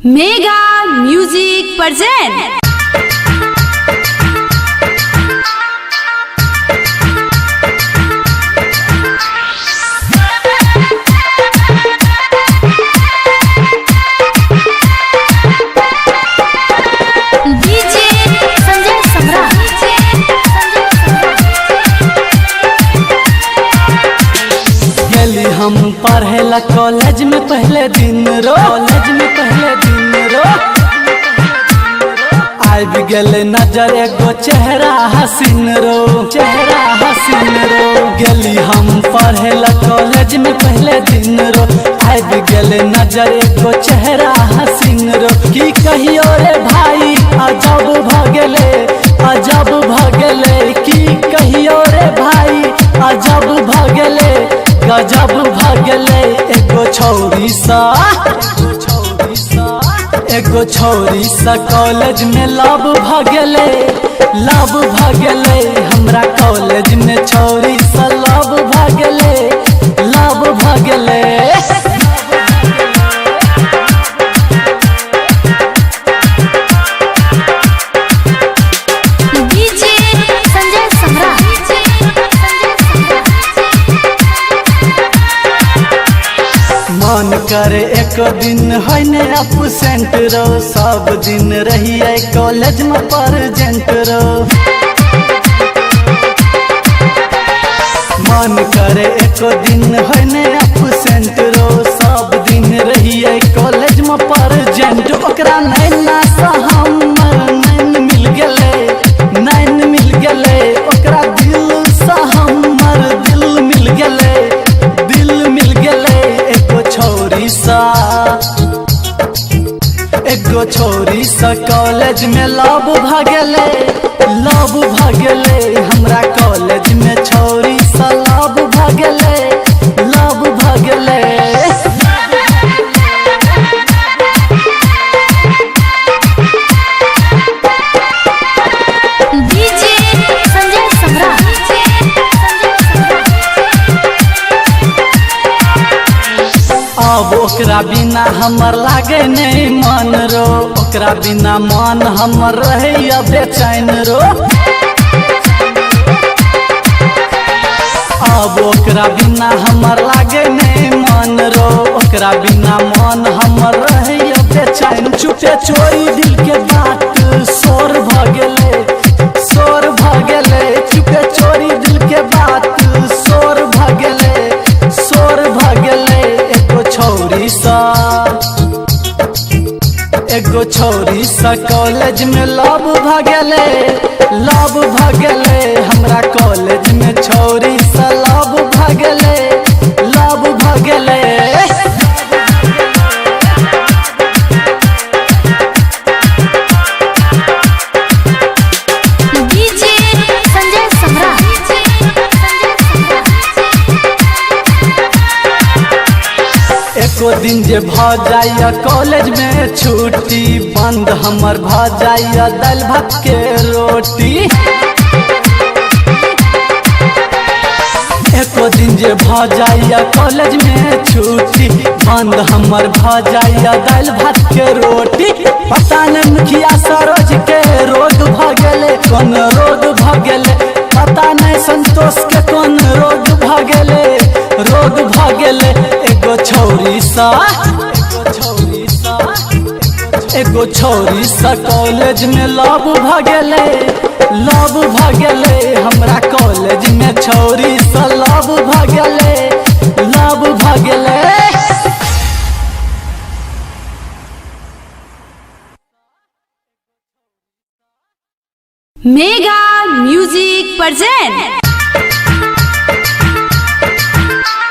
Mega music present. हम पढ़ेला college में पहले दिन रो आबि गेले नजर एगो चेहरा हसीन रो गेली हम पढ़ेला कॉलेज में पहले दिन रो आबि गेले नजर एगो चेहरा हसीन रो की कहियो रे भाई अजब भगेले की कहियो रे भाई अजब भगेले गजब भगले एगो छौरी सा कॉलेज में लव भगले हमरा कॉलेज में छौरी सा लव भगले मन करे एक दिन है ने अपसेंट रो सब दिन रहिए कॉलेज में प्रेजेंट रो मन करे एक दिन है ने अपसेंट रो सब दिन रहिए कॉलेज में प्रेजेंट ओकरा नैना सा हमर नैन मिल गेले ओकरा दिल सा हमर दिल मिल गेले एगो छौरी सा कॉलेज में लव भगले हमरा कॉलेज में छौरी सा लव भगले अब ओकरा बिना हमर लागे नहीं मन रो ओकरा बिना मन हमर रहे बेचैन रो अब ओकरा बिना हमर लागे नहीं मन रो ओकरा बिना मन हमर रहे बेचैन चुपे चोरी दिल के बात शोर भगले चुपे चोरी दिल के बात शोर भगले एगो छौरी सा कॉलेज में लव भगले हमरा कॉलेज में छौरी सा लव भगले एको दिन जे भ जाइया कॉलेज में छुट्टी बंद हमर भ जाइया दाल भात के रोटी एको दिन जे भ जाइया कॉलेज में छुट्टी बंद हमर भ जाइया दाल भात के रोटी पता नहीं मुखिया सरोज के रोग भगले कौन रोग भगले पता नहीं संतोष के कौन रोग भगले एगो छौरी सा कॉलेज में लव भगले हमरा कॉलेज में छौरी सा लव भगले मेगा म्यूजिक प्रेजेंट।